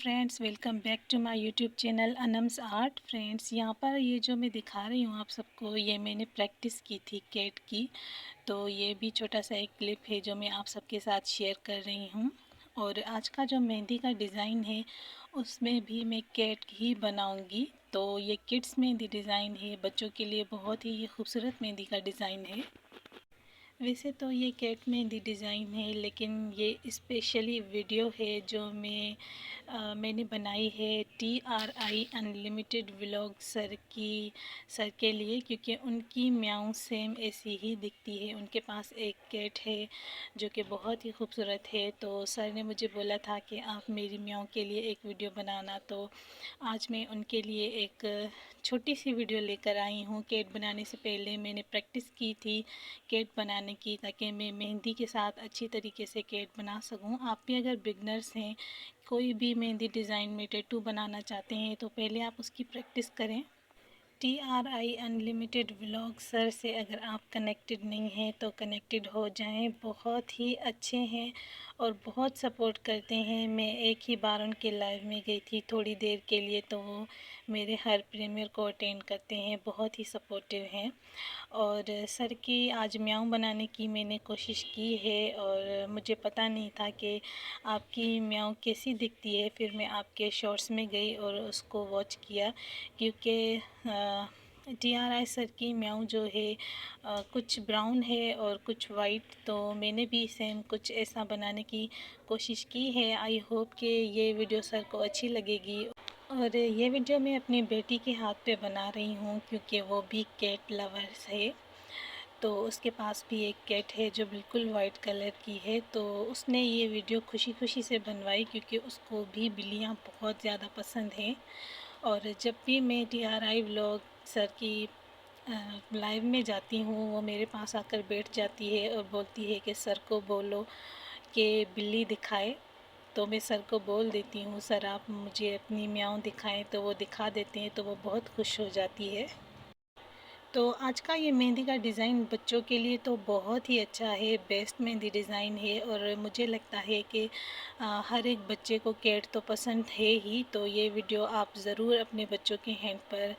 Friends, welcome back to my YouTube channel Anam's art. Friends, यहाँ पर ये जो मैं दिखा रही हूँ आप सबको, ये मैंने प्रैक्टिस की थी कैट की। तो ये भी छोटा सा एक क्लिप है जो मैं आप सबके साथ शेयर कर रही हूँ। और आज का जो मेहंदी का डिज़ाइन है उसमें भी मैं कैट ही बनाऊँगी। तो ये किड्स मेहंदी डिज़ाइन है, बच्चों के लिए बहुत ही खूबसूरत मेहंदी का डिज़ाइन है। वैसे तो ये कैट मेहंदी डिज़ाइन है, लेकिन ये स्पेशली वीडियो है जो मैंने बनाई है TRI अनलिमिटेड व्लॉग सर के लिए, क्योंकि उनकी म्याऊं सेम ऐसी ही दिखती है। उनके पास एक कैट है जो कि बहुत ही खूबसूरत है। तो सर ने मुझे बोला था कि आप मेरी म्याऊं के लिए एक वीडियो बनाना। तो आज मैं उनके लिए एक छोटी सी वीडियो लेकर आई हूँ। कैट बनाने से पहले मैंने प्रैक्टिस की थी कैट बनाने की, ताकि मैं मेहंदी के साथ अच्छी तरीके से कैट बना सकूं। आप भी अगर बिगनर्स हैं, कोई भी मेहंदी डिज़ाइन में टैटू बनाना चाहते हैं, तो पहले आप उसकी प्रैक्टिस करें। TRI अनलिमिटेड व्लॉग सर से अगर आप कनेक्टेड नहीं हैं तो कनेक्टेड हो जाएं। बहुत ही अच्छे हैं और बहुत सपोर्ट करते हैं। मैं एक ही बार उनके लाइव में गई थी थोड़ी देर के लिए, तो वो मेरे हर प्रीमियर को अटेंड करते हैं, बहुत ही सपोर्टिव हैं। और सर की आज म्याऊं बनाने की मैंने कोशिश की है, और मुझे पता नहीं था कि आपकी म्याऊं कैसी दिखती है। फिर मैं आपके शॉर्ट्स में गई और उसको वॉच किया, क्योंकि TRI सर की म्याऊं जो है कुछ ब्राउन है और कुछ वाइट। तो मैंने भी सेम कुछ ऐसा बनाने की कोशिश की है। आई होप कि ये वीडियो सर को अच्छी लगेगी। और ये वीडियो मैं अपनी बेटी के हाथ पे बना रही हूँ, क्योंकि वो भी कैट लवर्स है। तो उसके पास भी एक कैट है जो बिल्कुल वाइट कलर की है। तो उसने ये वीडियो खुशी खुशी से बनवाई, क्योंकि उसको भी बिल्लियाँ बहुत ज़्यादा पसंद हैं। और जब भी मैं TRI व्लॉग सर की लाइव में जाती हूँ, वो मेरे पास आकर बैठ जाती है और बोलती है कि सर को बोलो कि बिल्ली दिखाए। तो मैं सर को बोल देती हूँ, सर आप मुझे अपनी म्याऊं दिखाएं। तो वो दिखा देते हैं, तो वो बहुत खुश हो जाती है। तो आज का ये मेहंदी का डिज़ाइन बच्चों के लिए तो बहुत ही अच्छा है, बेस्ट मेहंदी डिज़ाइन है। और मुझे लगता है कि हर एक बच्चे को कैट तो पसंद है ही। तो ये वीडियो आप ज़रूर अपने बच्चों के हैंड पर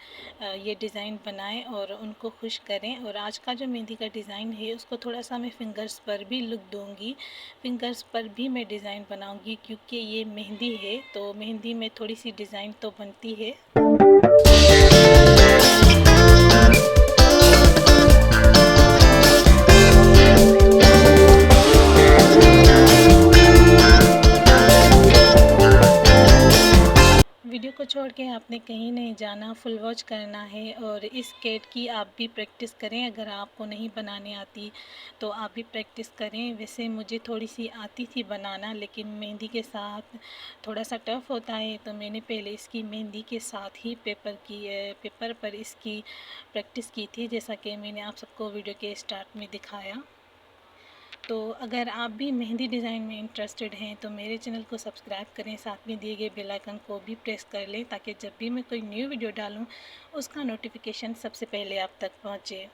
ये डिज़ाइन बनाएं और उनको खुश करें। और आज का जो मेहंदी का डिज़ाइन है उसको थोड़ा सा मैं फिंगर्स पर भी लुक दूँगी। फिंगर्स पर भी मैं डिज़ाइन बनाऊँगी, क्योंकि ये मेहंदी है तो मेहंदी में थोड़ी सी डिज़ाइन तो बनती है। वीडियो को छोड़ के आपने कहीं नहीं जाना, फुल वॉच करना है। और इस कैट की आप भी प्रैक्टिस करें। अगर आपको नहीं बनाने आती तो आप भी प्रैक्टिस करें। वैसे मुझे थोड़ी सी आती थी बनाना, लेकिन मेहंदी के साथ थोड़ा सा टफ़ होता है। तो मैंने पहले इसकी मेहंदी के साथ ही पेपर पर इसकी प्रैक्टिस की थी, जैसा कि मैंने आप सबको वीडियो के स्टार्ट में दिखाया। तो अगर आप भी मेहंदी डिज़ाइन में इंटरेस्टेड हैं तो मेरे चैनल को सब्सक्राइब करें, साथ में दिए गए बेल आइकन को भी प्रेस कर लें, ताकि जब भी मैं कोई न्यू वीडियो डालूं उसका नोटिफिकेशन सबसे पहले आप तक पहुंचे।